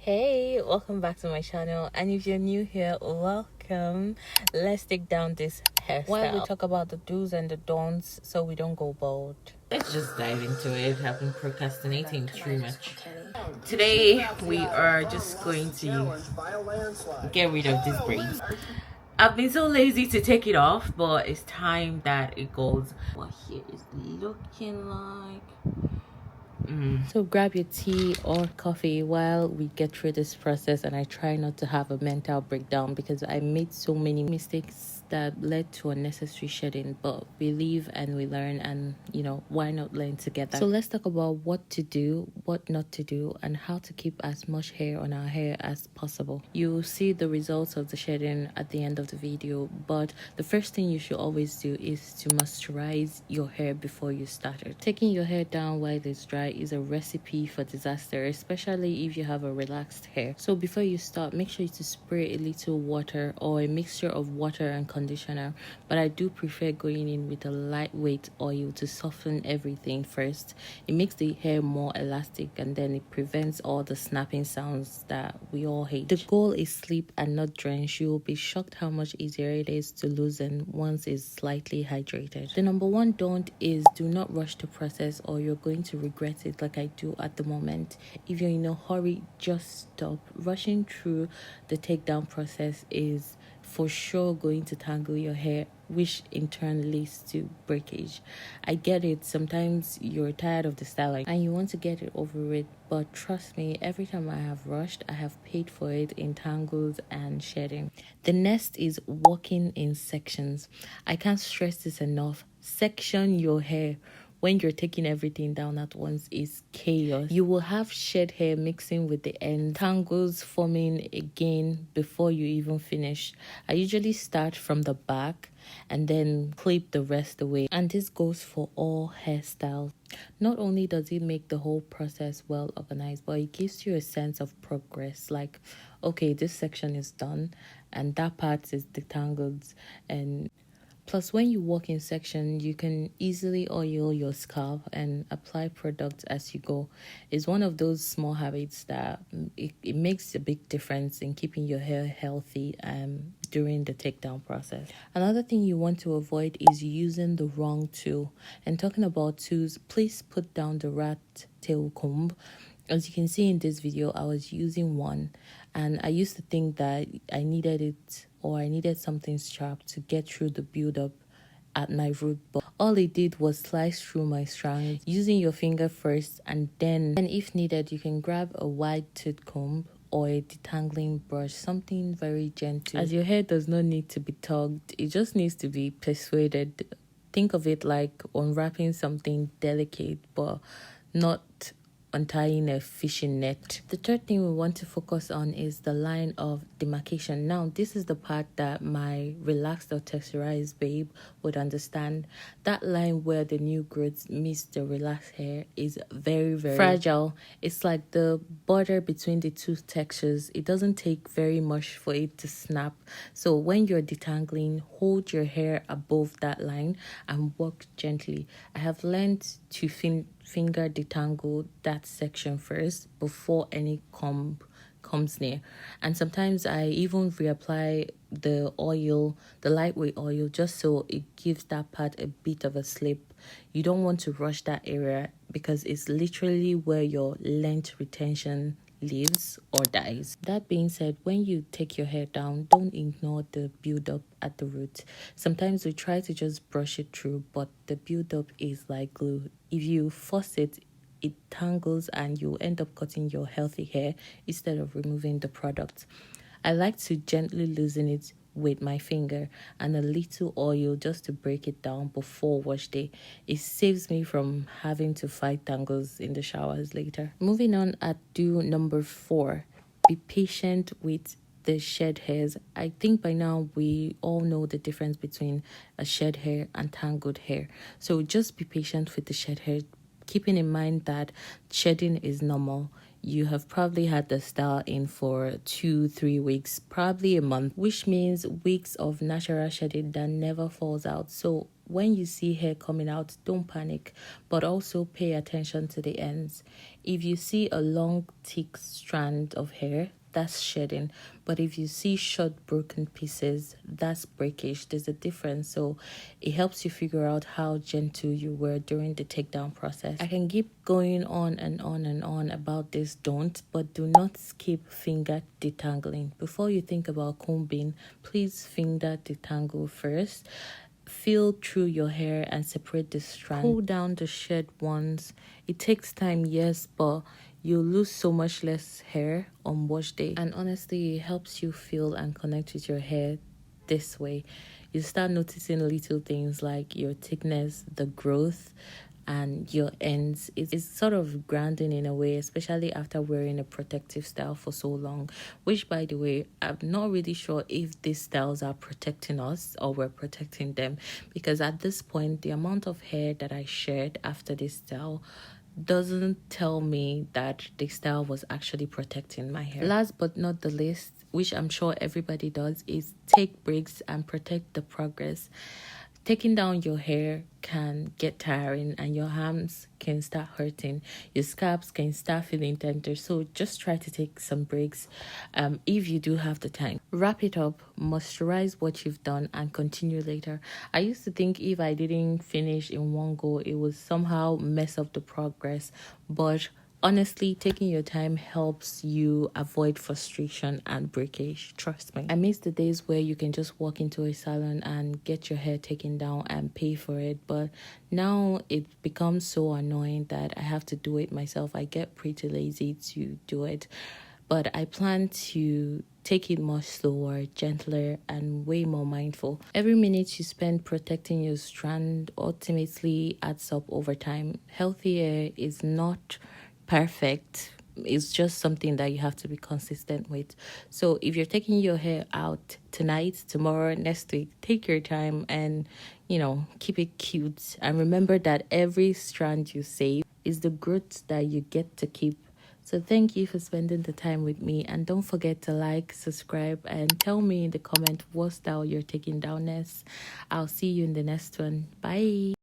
Hey, welcome back to my channel, and if you're new here, welcome. Let's take down this hairstyle while we talk about the do's and the don'ts so we don't go bald. Let's just dive into it. I've been procrastinating too much. Today we are just going to get rid of these braids. I've been so lazy to take it off, but it's time that it goes. What here is looking like. So grab your tea or coffee while we get through this process, and I try not to have a mental breakdown because I made so many mistakes that led to unnecessary shedding, but we live and we learn, and why not learn together? So let's talk about what to do, what not to do, and how to keep as much hair on our hair as possible. You'll see the results of the shedding at the end of the video, but the first thing you should always do is to moisturize your hair before you start it. Taking your hair down while it's dry is a recipe for disaster, especially if you have a relaxed hair. So before you start, make sure to spray a little water or a mixture of water and conditioner, but I do prefer going in with a lightweight oil to soften everything first. It makes the hair more elastic, and then it prevents all the snapping sounds that we all hate. The goal is sleep and not drench. You will be shocked how much easier it is to loosen once it's slightly hydrated. The number one don't is do not rush the process, or you're going to regret it like I do at the moment. If you're in a hurry, just stop. Rushing through the takedown process is for sure going to tangle your hair, which in turn leads to breakage. I get it, sometimes you're tired of the styling and you want to get it over with, but trust me, every time I have rushed, I have paid for it in tangles and shedding. The next is walking in sections. I can't stress this enough. Section your hair. When you're taking everything down at once is chaos. You will have shed hair mixing with the end, tangles forming again before you even finish. I usually start from the back and then clip the rest away, and this goes for all hairstyles. Not only does it make the whole process well organized, but it gives you a sense of progress, like, okay, this section is done and that part is detangled. And plus, when you walk in section, you can easily oil your scalp and apply products as you go. It's one of those small habits that it makes a big difference in keeping your hair healthy during the takedown process. Another thing you want to avoid is using the wrong tool. And talking about tools, please put down the rat tail comb. As you can see in this video, I was using one, and I used to think that I needed it, or I needed something sharp to get through the build-up at my root, but all it did was slice through my strands. Using your finger first, and if needed, you can grab a wide tooth comb or a detangling brush, something very gentle, as your hair does not need to be tugged, it just needs to be persuaded. Think of it like unwrapping something delicate, but not untying a fishing net. The third thing we want to focus on is the line of demarcation. Now, this is the part that my relaxed or texturized babe would understand. That line where the new growth meets the relaxed hair is very, very fragile. It's like the border between the two textures. It doesn't take very much for it to snap. So when you're detangling, hold your hair above that line and work gently. I have learned to finger detangle that section first before any comb comes near, and sometimes I even reapply the oil, the lightweight oil, just so it gives that part a bit of a slip. You don't want to rush that area because it's literally where your length retention lives or dies. That being said, when you take your hair down, don't ignore the build-up at the root. Sometimes we try to just brush it through, but the build-up is like glue. If you force it, it tangles and you end up cutting your healthy hair instead of removing the product. I like to gently loosen it with my finger and a little oil just to break it down before wash day. It saves me from having to fight tangles in the showers later. Moving on at do number 4, be patient with the shed hairs. I think by now we all know the difference between a shed hair and tangled hair. So just be patient with the shed hair, keeping in mind that shedding is normal. You have probably had the style in for 2-3 weeks, probably a month, which means weeks of natural shedding that never falls out. So when you see hair coming out, don't panic, but also pay attention to the ends. If you see a long, thick strand of hair, that's shedding. But if you see short, broken pieces, that's breakage. There's a difference. So it helps you figure out how gentle you were during the takedown process. I can keep going on and on and on about this don't, but do not skip finger detangling. Before you think about combing, please finger detangle first. Feel through your hair and separate the strand. Pull down the shed ones. It takes time, yes, but you lose so much less hair on wash day. And honestly, it helps you feel and connect with your hair this way. You start noticing little things like your thickness, the growth, and your ends. It's sort of grounding in a way, especially after wearing a protective style for so long, which, by the way, I'm not really sure if these styles are protecting us or we're protecting them, because at this point the amount of hair that I shed after this style doesn't tell me that the style was actually protecting my hair. Last but not the least, which I'm sure everybody does, is take breaks and protect the progress. Taking down your hair can get tiring and your hands can start hurting. Your scalps can start feeling tender. So just try to take some breaks if you do have the time. Wrap it up, moisturize what you've done, and continue later. I used to think if I didn't finish in one go, it would somehow mess up the progress. But honestly, taking your time helps you avoid frustration and breakage. Trust me. I miss the days where you can just walk into a salon and get your hair taken down and pay for it. But now it becomes so annoying that I have to do it myself. I get pretty lazy to do it. But I plan to take it much slower, gentler, and way more mindful. Every minute you spend protecting your strand ultimately adds up over time. Healthy hair is not perfect. It's just something that you have to be consistent with. So if you're taking your hair out tonight, tomorrow, next week, take your time and, keep it cute. And remember that every strand you save is the growth that you get to keep. So thank you for spending the time with me, and don't forget to like, subscribe, and tell me in the comment what style you're taking down next. I'll see you in the next one. Bye.